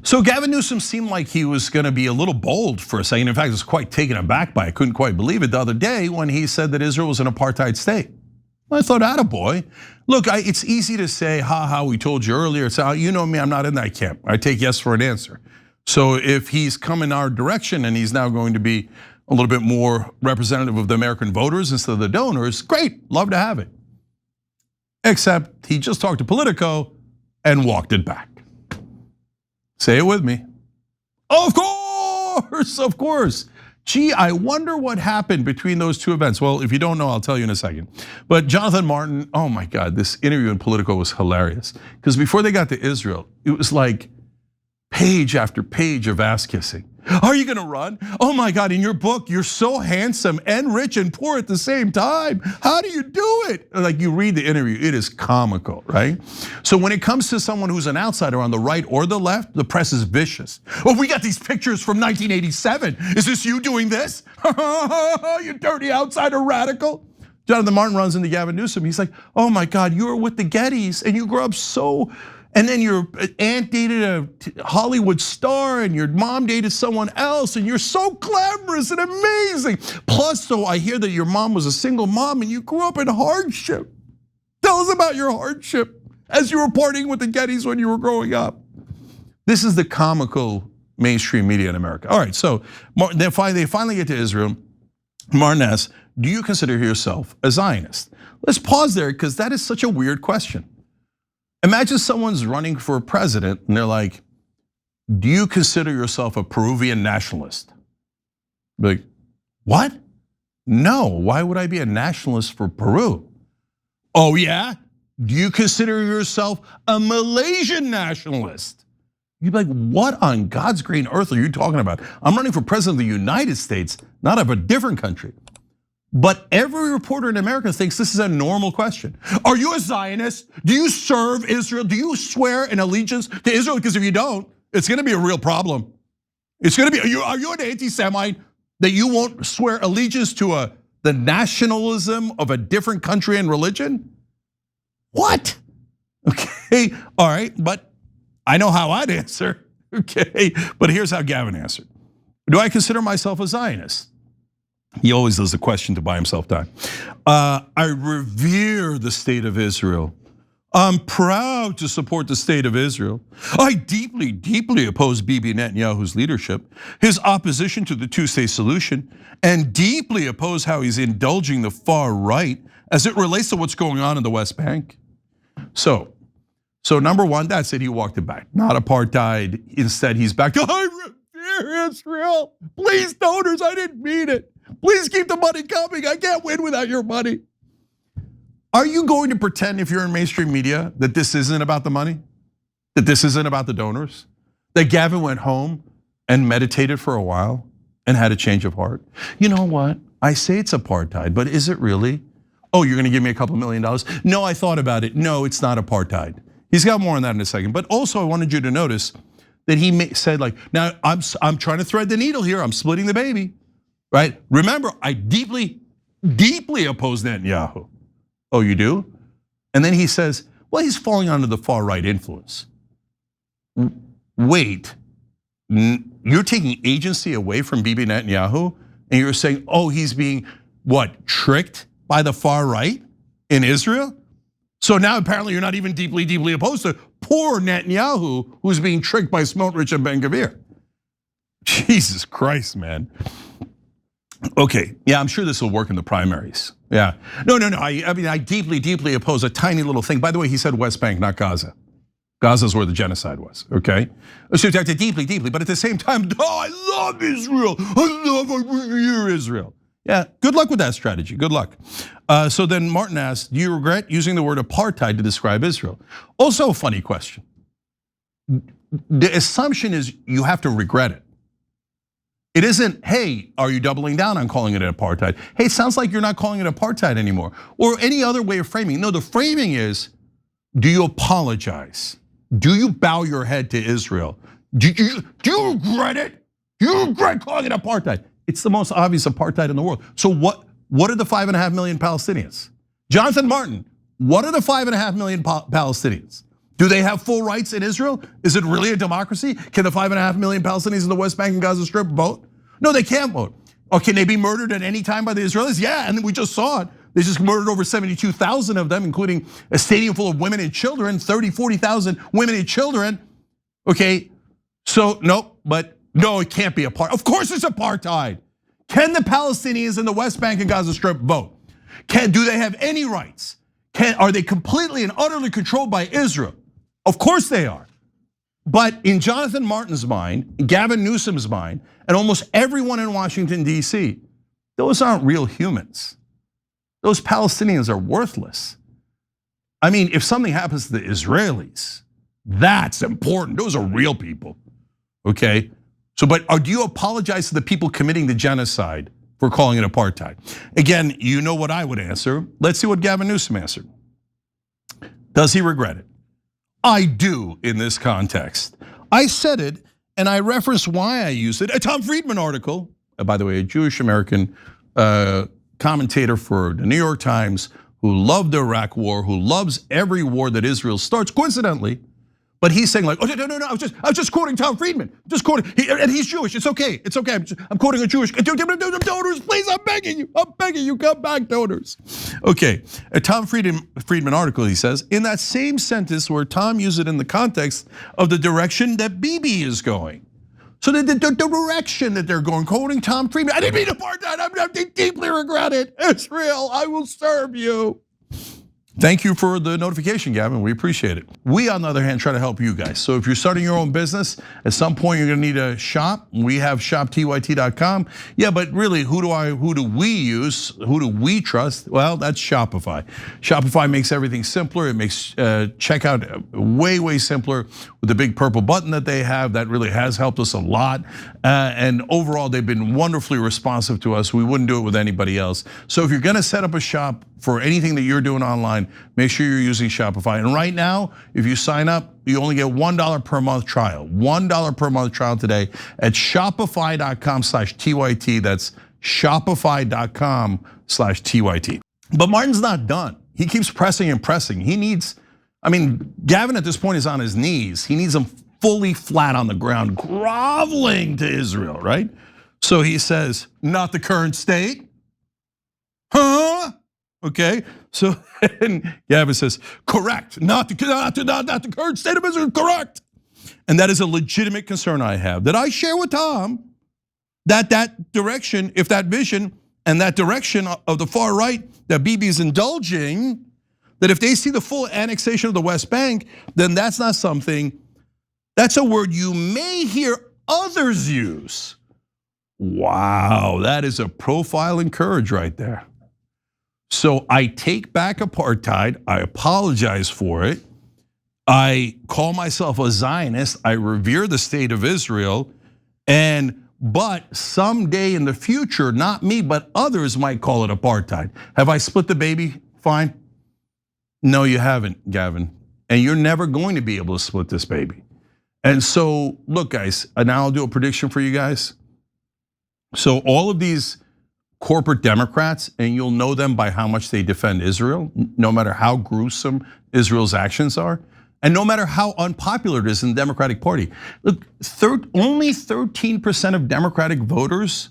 So Gavin Newsom seemed like he was going to be a little bold for a second. In fact, I was quite taken aback by it. I couldn't quite believe it the other day when he said that Israel was an apartheid state. I thought, attaboy. Look, it's easy to say, we told you earlier. It's how, you know me, I'm not in that camp. I take yes for an answer. So if he's come in our direction and he's now going to be a little bit more representative of the American voters instead of the donors, great, love to have it. Except he just talked to Politico and walked it back. Say it with me. Of course. Gee, I wonder what happened between those two events. Well, if you don't know, I'll tell you in a second. But Jonathan Martin, oh my God, this interview in Politico was hilarious. Because before they got to Israel, it was like page after page of ass kissing. Are you gonna run? Oh my God, in your book, you're so handsome and rich and poor at the same time. How do you do it? Like you read the interview, it is comical, right? So when it comes to someone who's an outsider on the right or the left, the press is vicious. Oh, we got these pictures from 1987. Is this you doing this? You dirty outsider radical. Jonathan Martin runs into Gavin Newsom. He's like, oh my God, you were with the Gettys and you grew up so, and then your aunt dated a Hollywood star and your mom dated someone else and you're so glamorous and amazing. Plus, though, I hear that your mom was a single mom and you grew up in hardship. Tell us about your hardship as you were partying with the Gettys when you were growing up. This is the comical mainstream media in America. All right, so they finally get to Israel. Martin asks, do you consider yourself a Zionist? Let's pause there because that is such a weird question. Imagine someone's running for president and they're like, do you consider yourself a Peruvian nationalist? Like, what? No, why would I be a nationalist for Peru? Oh yeah? Do you consider yourself a Malaysian nationalist? You'd be like, what on God's green earth are you talking about? I'm running for president of the United States, not of a different country. But every reporter in America thinks this is a normal question. Are you a Zionist? Do you serve Israel? Do you swear an allegiance to Israel? Because if you don't, it's gonna be a real problem. It's gonna be, are you an anti-Semite that you won't swear allegiance to the nationalism of a different country and religion? What? Okay, all right, but I know how I'd answer, okay? But here's how Gavin answered. Do I consider myself a Zionist? He always does the question to buy himself time. I revere the state of Israel. I'm proud to support the state of Israel. I deeply, deeply oppose Bibi Netanyahu's leadership, his opposition to the two-state solution, and deeply oppose how he's indulging the far right as it relates to what's going on in the West Bank. So number one, that's it, he walked it back. Not apartheid, instead he's back to, I revere Israel. Please donors, I didn't mean it. Please keep the money coming. I can't win without your money. Are you going to pretend if you're in mainstream media that this isn't about the money? That this isn't about the donors? That Gavin went home and meditated for a while and had a change of heart? You know what? I say it's apartheid, but is it really? Oh, you're gonna give me a couple $1 million? No, I thought about it. No, it's not apartheid. He's got more on that in a second. But also I wanted you to notice that he said like, now I'm trying to thread the needle here. I'm splitting the baby. Right? Remember, I deeply, deeply oppose Netanyahu. Oh, you do? And then he says, well, he's falling under the far right influence. Wait, you're taking agency away from Bibi Netanyahu and you're saying, oh, he's being, what, tricked by the far right in Israel? So now apparently you're not even deeply, deeply opposed to poor Netanyahu who's being tricked by Smotrich and Ben Gvir. Jesus Christ, man. Okay, yeah, I'm sure this will work in the primaries. Yeah, no. I mean, I deeply, deeply oppose a tiny little thing. By the way, he said West Bank, not Gaza. Gaza's where the genocide was, okay? So deeply, deeply, but at the same time, oh, I love Israel. I revere Israel. Yeah, good luck with that strategy, good luck. So then Martin asked, do you regret using the word apartheid to describe Israel? Also a funny question. The assumption is you have to regret it. It isn't, hey, are you doubling down on calling it apartheid? Hey, it sounds like you're not calling it apartheid anymore. Or any other way of framing. No, the framing is, do you apologize? Do you bow your head to Israel? Do you regret it? Do you regret calling it apartheid? It's the most obvious apartheid in the world. So what are the 5.5 million Palestinians? Jonathan Martin, what are the 5.5 million Palestinians? Do they have full rights in Israel? Is it really a democracy? Can the 5.5 million Palestinians in the West Bank and Gaza Strip vote? No, they can't vote. Or can they be murdered at any time by the Israelis? Yeah, and we just saw it. They just murdered over 72,000 of them, including a stadium full of women and children, 30, 40,000 women and children. Okay, so no, it can't be apartheid. Of course it's apartheid. Can the Palestinians in the West Bank and Gaza Strip vote? Do they have any rights? Are they completely and utterly controlled by Israel? Of course they are. But in Jonathan Martin's mind, Gavin Newsom's mind, and almost everyone in Washington, D.C., those aren't real humans. Those Palestinians are worthless. I mean, if something happens to the Israelis, that's important. Those are real people, okay? So, but do you apologize to the people committing the genocide for calling it apartheid? Again, you know what I would answer. Let's see what Gavin Newsom answered. Does he regret it? I do in this context. I said it and I referenced why I used it. A Tom Friedman article, by the way, a Jewish American commentator for the New York Times who loved the Iraq war, who loves every war that Israel starts, coincidentally. But he's saying like, oh no, I was just quoting Tom Friedman, just quoting, and he's Jewish. It's okay. I'm quoting a Jewish donors. Please, I'm begging you, come back, donors. Okay, a Tom Friedman article. He says in that same sentence where Tom used it in the context of the direction that Bibi is going. So the direction that they're going, quoting Tom Friedman. I didn't mean apartheid. I deeply regret it. Israel, I will serve you. Thank you for the notification, Gavin. We appreciate it. We, on the other hand, try to help you guys. So if you're starting your own business, at some point you're gonna need a shop. We have shoptyt.com. Yeah, but really, who do we use? Who do we trust? Well, that's Shopify. Shopify makes everything simpler. It makes checkout way simpler with the big purple button that they have. That really has helped us a lot. And overall, they've been wonderfully responsive to us. We wouldn't do it with anybody else. So if you're gonna set up a shop for anything that you're doing online, make sure you're using Shopify. And right now, if you sign up, you only get $1 per month trial. $1 per month trial today at shopify.com/TYT. That's shopify.com/TYT. But Martin's not done. He keeps pressing and pressing. He needs, Gavin at this point is on his knees. He needs them fully flat on the ground, groveling to Israel, right? So he says, not the current state. Huh? Okay, so Gavin says, correct, not the current state of Israel, correct. And that is a legitimate concern I have that I share with Tom, that direction, if that vision and that direction of the far right that Bibi is indulging, that if they see the full annexation of the West Bank, then that's not something, that's a word you may hear others use. Wow, that is a profile in courage right there. So I take back apartheid, I apologize for it. I call myself a Zionist, I revere the state of Israel, but someday in the future, not me, but others might call it apartheid. Have I split the baby? Fine. No, you haven't, Gavin. And you're never going to be able to split this baby. And so, look guys, now I'll do a prediction for you guys. So all of these corporate Democrats, and you'll know them by how much they defend Israel, no matter how gruesome Israel's actions are, and no matter how unpopular it is in the Democratic Party. Look, only 13% of Democratic voters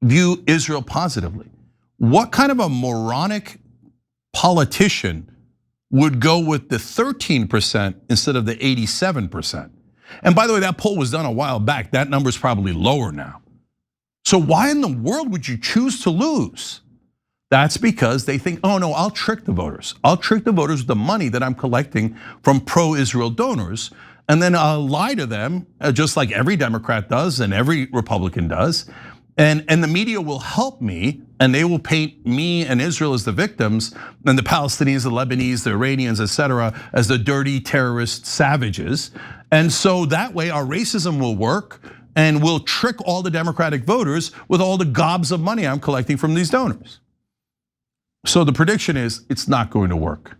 view Israel positively. What kind of a moronic politician would go with the 13% instead of the 87%? And by the way, that poll was done a while back. That number's probably lower now. So why in the world would you choose to lose? That's because they think, oh no, I'll trick the voters. I'll trick the voters with the money that I'm collecting from pro-Israel donors, and then I'll lie to them, just like every Democrat does and every Republican does. And the media will help me, and they will paint me and Israel as the victims, and the Palestinians, the Lebanese, the Iranians, etc., as the dirty terrorist savages. And so that way our racism will work, and we'll trick all the Democratic voters with all the gobs of money I'm collecting from these donors. So the prediction is it's not going to work.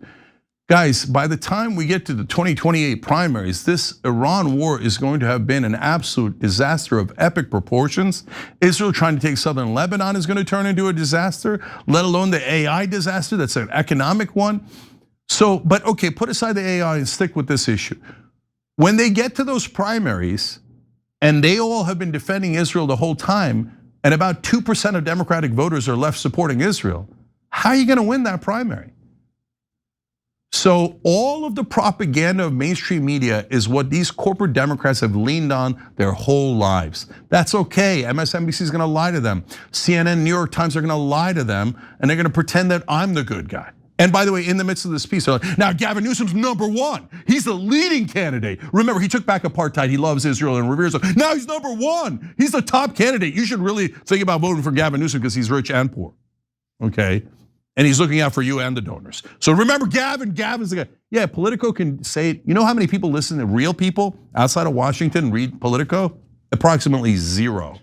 Guys, by the time we get to the 2028 primaries, this Iran war is going to have been an absolute disaster of epic proportions. Israel trying to take southern Lebanon is going to turn into a disaster, let alone the AI disaster that's an economic one. So, but okay, put aside the AI and stick with this issue. When they get to those primaries, and they all have been defending Israel the whole time, and about 2% of Democratic voters are left supporting Israel, how are you gonna win that primary? So all of the propaganda of mainstream media is what these corporate Democrats have leaned on their whole lives. That's okay, MSNBC is gonna lie to them. CNN, New York Times are gonna lie to them, and they're gonna pretend that I'm the good guy. And by the way, in the midst of this piece, they're like, now Gavin Newsom's #1. He's the leading candidate. Remember, he took back apartheid. He loves Israel and reveres it. Now he's #1. He's the top candidate. You should really think about voting for Gavin Newsom because he's rich and poor, okay? And he's looking out for you and the donors. So remember Gavin's the guy. Yeah, Politico can say, you know how many people listen to real people outside of Washington read Politico? Approximately 0,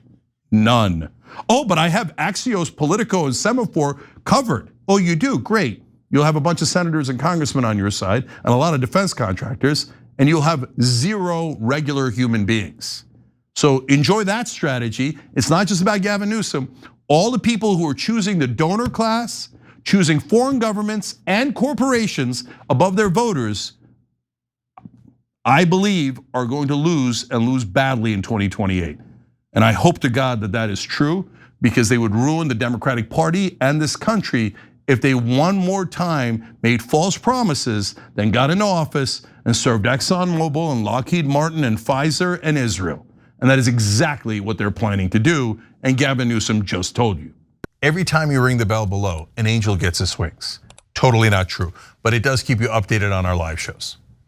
none. Oh, but I have Axios, Politico, and Semaphore covered. Oh, you do, great. You'll have a bunch of senators and congressmen on your side and a lot of defense contractors, and you'll have 0 regular human beings. So enjoy that strategy. It's not just about Gavin Newsom. All the people who are choosing the donor class, choosing foreign governments and corporations above their voters, I believe are going to lose and lose badly in 2028. And I hope to God that that is true, because they would ruin the Democratic Party and this country if they one more time made false promises, then got into office and served ExxonMobil and Lockheed Martin and Pfizer and Israel. And that is exactly what they're planning to do, and Gavin Newsom just told you. Every time you ring the bell below, an angel gets his wings. Totally not true, but it does keep you updated on our live shows.